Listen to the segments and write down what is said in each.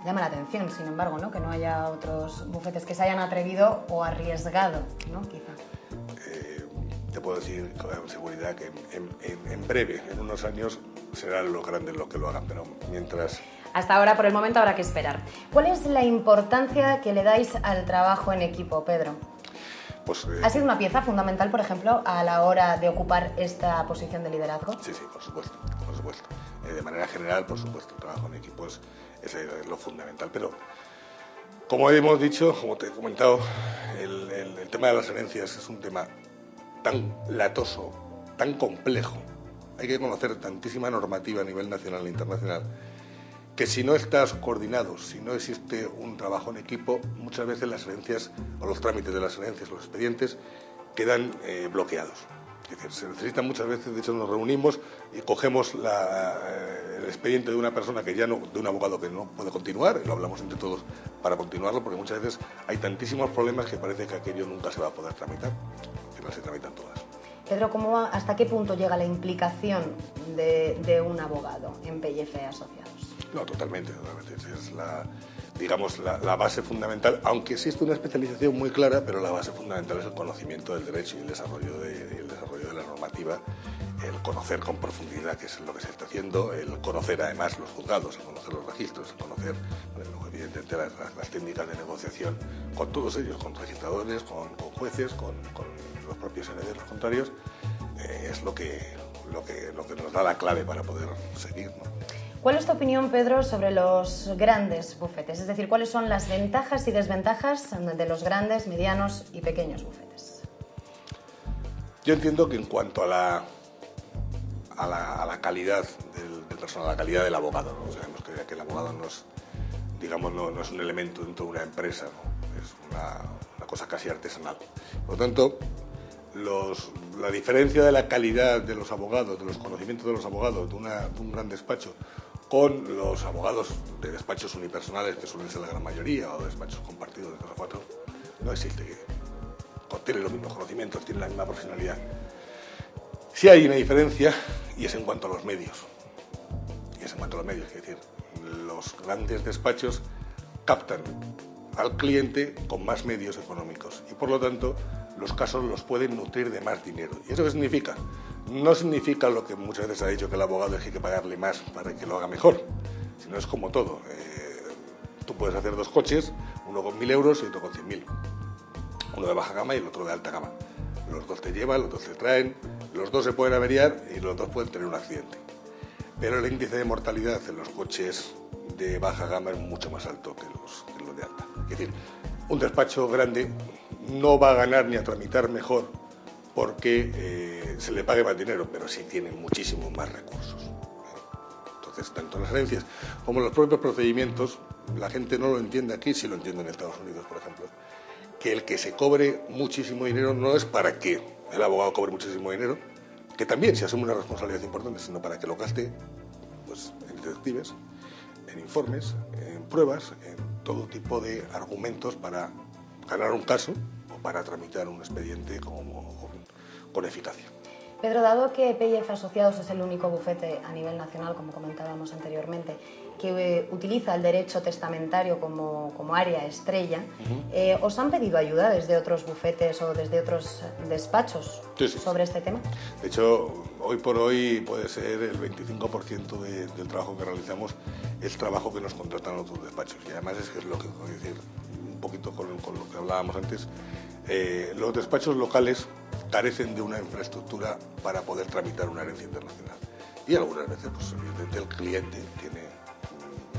Llama la atención, sin embargo, ¿no? Que no haya otros bufetes que se hayan atrevido o arriesgado, ¿no? Quizá. Te puedo decir con seguridad que en breve, en unos años, serán los grandes los que lo hagan, pero mientras... Hasta ahora, por el momento, habrá que esperar. ¿Cuál es la importancia que le dais al trabajo en equipo, Pedro? Pues, ¿Ha sido una pieza fundamental, por ejemplo, a la hora de ocupar esta posición de liderazgo? Sí, por supuesto, por supuesto. De manera general, por supuesto, el trabajo en equipo es lo fundamental, pero como hemos dicho, como te he comentado, el tema de las herencias es un tema tan latoso, tan complejo, hay que conocer tantísima normativa a nivel nacional e internacional, que si no estás coordinado, si no existe un trabajo en equipo, muchas veces las herencias o los trámites de las herencias, los expedientes, quedan bloqueados. Es decir, se necesita muchas veces, de hecho nos reunimos y cogemos el expediente de una persona que ya no, de un abogado que no puede continuar, y lo hablamos entre todos para continuarlo, porque muchas veces hay tantísimos problemas que parece que aquello nunca se va a poder tramitar, al final se tramitan todas. Pedro, ¿hasta qué punto llega la implicación de un abogado en Pellicer Asociados? No, totalmente. Es la base fundamental, aunque existe una especialización muy clara, pero la base fundamental es el conocimiento del derecho y el desarrollo de la normativa, el conocer con profundidad qué es lo que se está haciendo, el conocer además los juzgados, el conocer los registros, el conocer, evidentemente, las técnicas de negociación con todos ellos, con registradores, con jueces, con los propios herederos contrarios, es lo que nos da la clave para poder seguir, ¿no? ¿Cuál es tu opinión, Pedro, sobre los grandes bufetes? Es decir, ¿cuáles son las ventajas y desventajas de los grandes, medianos y pequeños bufetes? Yo entiendo que en cuanto a la calidad del personal, a la calidad del abogado, ¿no? Sabemos que el abogado no es un elemento dentro de una empresa, ¿no? Es una cosa casi artesanal. Por lo tanto, la diferencia de la calidad de los abogados, de los conocimientos de los abogados de un gran despacho con los abogados de despachos unipersonales, que suelen ser la gran mayoría, o despachos compartidos de 3 o 4, no existe. Tienen los mismos conocimientos, tienen la misma profesionalidad. Sí hay una diferencia, y es en cuanto a los medios. Es decir, los grandes despachos captan al cliente con más medios económicos y, por lo tanto, los casos los pueden nutrir de más dinero. ¿Y eso qué significa? No significa lo que muchas veces ha dicho, que el abogado hay que pagarle más para que lo haga mejor, sino es como todo. Tú puedes hacer 2 coches, uno con 1.000 euros y otro con 100.000. Uno de baja gama y el otro de alta gama. Los dos te llevan, los dos te traen, los dos se pueden averiar y los dos pueden tener un accidente. Pero el índice de mortalidad en los coches de baja gama es mucho más alto que los de alta. Es decir, un despacho grande no va a ganar ni a tramitar mejor porque se le pague más dinero, pero sí tiene muchísimos más recursos. Entonces, tanto las herencias como los propios procedimientos, la gente no lo entiende aquí, sí lo entiende en Estados Unidos, por ejemplo, que el que se cobre muchísimo dinero no es para que el abogado cobre muchísimo dinero, que también se asume una responsabilidad importante, sino para que lo gaste pues, en detectives, en informes, en pruebas, en todo tipo de argumentos para ganar un caso o para tramitar un expediente con eficacia. Pedro, dado que Pellicer Asociados es el único bufete a nivel nacional, como comentábamos anteriormente, que utiliza el derecho testamentario como área estrella, ¿os han pedido ayuda desde otros bufetes o desde otros despachos sobre este tema? De hecho, hoy por hoy puede ser el 25% del trabajo que realizamos es trabajo que nos contratan otros despachos. Y además es lo que voy a decir, un poquito con lo que hablábamos antes, los despachos locales carecen de una infraestructura para poder tramitar una herencia internacional. Y algunas veces, pues evidentemente, el cliente tiene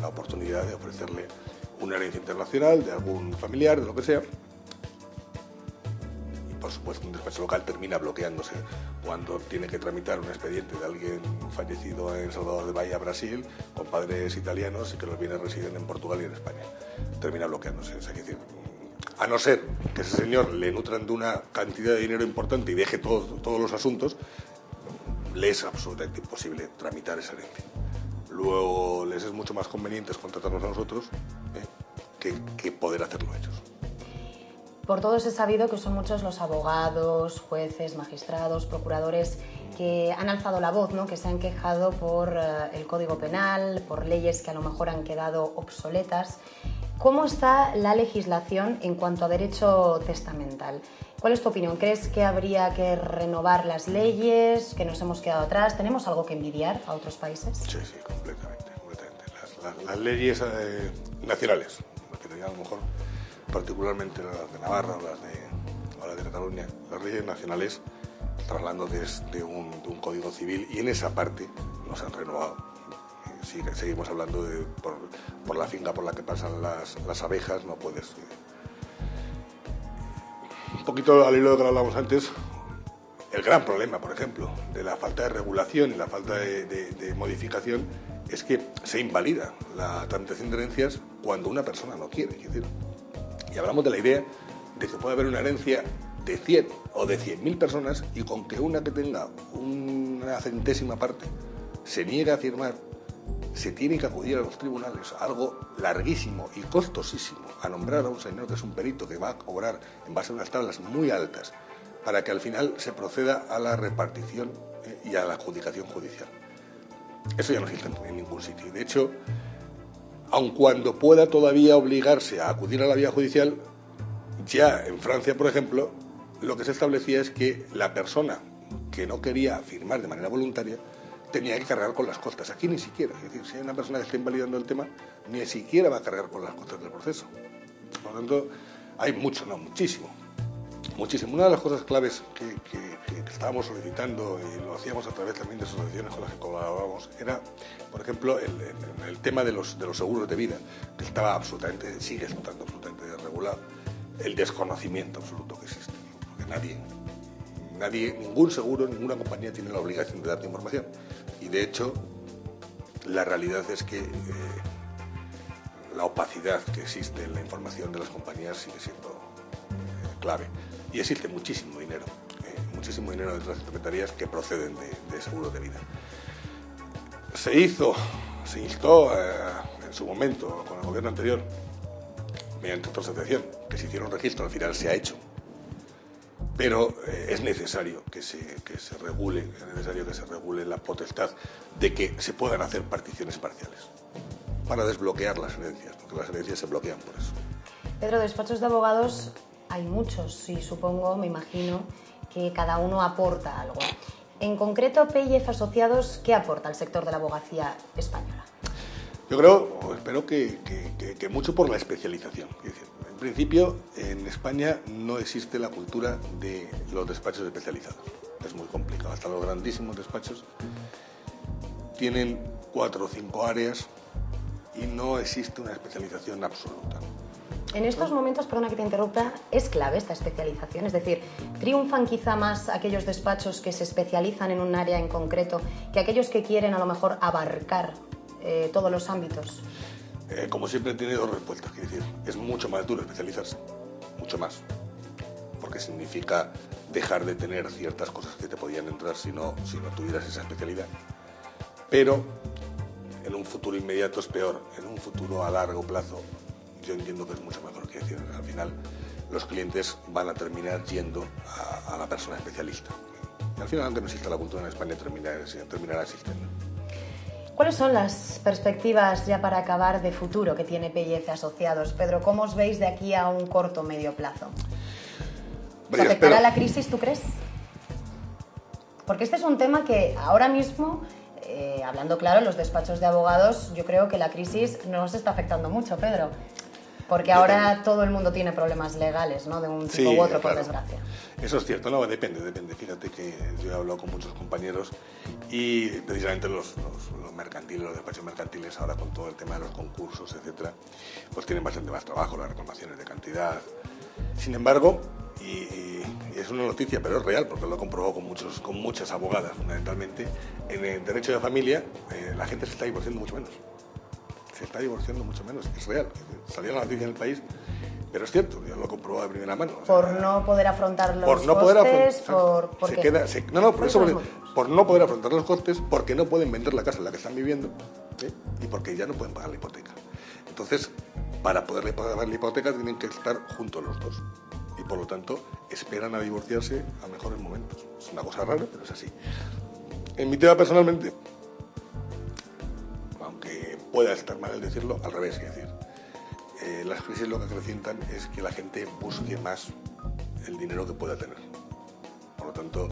la oportunidad de ofrecerle una herencia internacional de algún familiar, de lo que sea. Y por supuesto, un despacho local termina bloqueándose cuando tiene que tramitar un expediente de alguien fallecido en Salvador de Bahía, Brasil, con padres italianos y que los bienes residen en Portugal y en España. Termina bloqueándose. O sea, decir, a no ser que ese señor le nutran de una cantidad de dinero importante y deje todos los asuntos, le es absolutamente imposible tramitar esa herencia. Luego les es mucho más conveniente contratarnos a nosotros que poder hacerlo ellos. Por todos he sabido que son muchos los abogados, jueces, magistrados, procuradores que han alzado la voz, ¿no? Que se han quejado por el Código Penal, por leyes que a lo mejor han quedado obsoletas. ¿Cómo está la legislación en cuanto a derecho testamental? ¿Cuál es tu opinión? ¿Crees que habría que renovar las leyes, que nos hemos quedado atrás? ¿Tenemos algo que envidiar a otros países? Sí, completamente. Las leyes nacionales, a lo mejor particularmente las de Navarra o las de Cataluña, las leyes nacionales, trasladando desde un código civil, y en esa parte no se han renovado. Seguimos hablando por la finca por la que pasan las abejas, no puedes. Un poquito al hilo de lo que hablábamos antes, el gran problema, por ejemplo, de la falta de regulación y la falta de modificación es que se invalida la tramitación de herencias cuando una persona no quiere. Es decir, y hablamos de la idea de que puede haber una herencia de 100 o de 100.000 personas y con que una que tenga una centésima parte se niegue a firmar, se tiene que acudir a los tribunales, algo larguísimo y costosísimo, a nombrar a un señor que es un perito que va a cobrar en base a unas tablas muy altas para que al final se proceda a la repartición y a la adjudicación judicial. Eso ya no existe en ningún sitio. De hecho, aun cuando pueda todavía obligarse a acudir a la vía judicial, ya en Francia, por ejemplo, lo que se establecía es que la persona que no quería firmar de manera voluntaria tenía que cargar con las costas. Aquí ni siquiera. Es decir, si hay una persona que está invalidando el tema, ni siquiera va a cargar con las costas del proceso. Por lo tanto, hay muchísimo. Una de las cosas claves que estábamos solicitando, y lo hacíamos a través también de asociaciones con las que colaborábamos, era, por ejemplo, el tema de los seguros de vida, que sigue estando absolutamente desregulado, el desconocimiento absoluto que existe, porque ningún seguro, ninguna compañía tiene la obligación de darte información, y de hecho la realidad es que la opacidad que existe en la información de las compañías sigue siendo clave. Y existe muchísimo dinero detrás de secretarías que proceden de seguros de vida. Se instó en su momento con el gobierno anterior, mediante otra asociación, que se hiciera un registro, al final se ha hecho. Pero es necesario que se regule la potestad de que se puedan hacer particiones parciales para desbloquear las herencias, porque las herencias se bloquean por eso. Pedro, despachos de abogados hay muchos y supongo, me imagino, que cada uno aporta algo. En concreto, PIF Asociados, ¿qué aporta al sector de la abogacía española? Yo creo, o espero que mucho por la especialización. Es decir, en principio, en España no existe la cultura de los despachos especializados. Es muy complicado. Hasta los grandísimos despachos tienen 4 o 5 áreas y no existe una especialización absoluta. En estos momentos, perdona que te interrumpa, es clave esta especialización, es decir, ¿triunfan quizá más aquellos despachos que se especializan en un área en concreto que aquellos que quieren a lo mejor abarcar todos los ámbitos? Como siempre tiene 2 respuestas, es decir, es mucho más duro especializarse, mucho más, porque significa dejar de tener ciertas cosas que te podían entrar si no tuvieras esa especialidad, pero en un futuro inmediato es peor, en un futuro a largo plazo yo entiendo que es mucho mejor. Que decir, al final los clientes van a terminar yendo a la persona especialista. Y al final, aunque no exista la cultura en España, terminará existiendo. ¿Cuáles son las perspectivas ya para acabar de futuro que tiene PIF Asociados? Pedro, ¿cómo os veis de aquí a un corto o medio plazo? ¿Os afectará la crisis, tú crees? Porque este es un tema que ahora mismo, hablando claro, los despachos de abogados, yo creo que la crisis no nos está afectando mucho, Pedro. Porque ahora todo el mundo tiene problemas legales, ¿no? De un tipo u otro, por desgracia. Eso es cierto, no, depende. Fíjate que yo he hablado con muchos compañeros y precisamente los mercantiles, los despachos mercantiles, ahora con todo el tema de los concursos, etcétera, pues tienen bastante más trabajo, las reclamaciones de cantidad. Sin embargo, y es una noticia, pero es real, porque lo he comprobado con muchas abogadas, fundamentalmente, en el derecho de familia la gente se está divorciando mucho menos. Es real. Salió la noticia en el país, pero es cierto, yo lo he comprobado de primera mano. Por no poder afrontar los costes, por no poder afrontar los costes, porque no pueden vender la casa en la que están viviendo, y porque ya no pueden pagar la hipoteca. Entonces, para poder pagar la hipoteca tienen que estar juntos los dos. Y por lo tanto, esperan a divorciarse a mejores momentos. Es una cosa rara, pero es así. En mi tema personalmente, aunque pueda estar mal el decirlo, al revés, es decir, las crisis lo que acrecientan es que la gente busque más el dinero que pueda tener. Por lo tanto,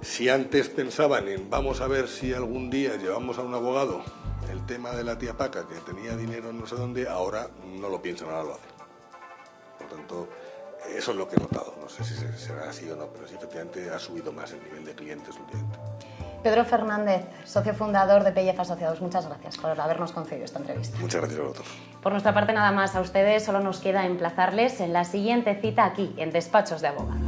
si antes pensaban en vamos a ver si algún día llevamos a un abogado el tema de la tía Paca que tenía dinero en no sé dónde, ahora no lo piensan, ahora lo hacen. Por lo tanto, eso es lo que he notado. No sé si será así o no, pero sí, efectivamente ha subido más el nivel de clientes últimamente. Pedro Fernández, socio fundador de PIF Asociados, muchas gracias por habernos concedido esta entrevista. Muchas gracias a vosotros. Por nuestra parte nada más, a ustedes solo nos queda emplazarles en la siguiente cita aquí, en Despachos de Abogados.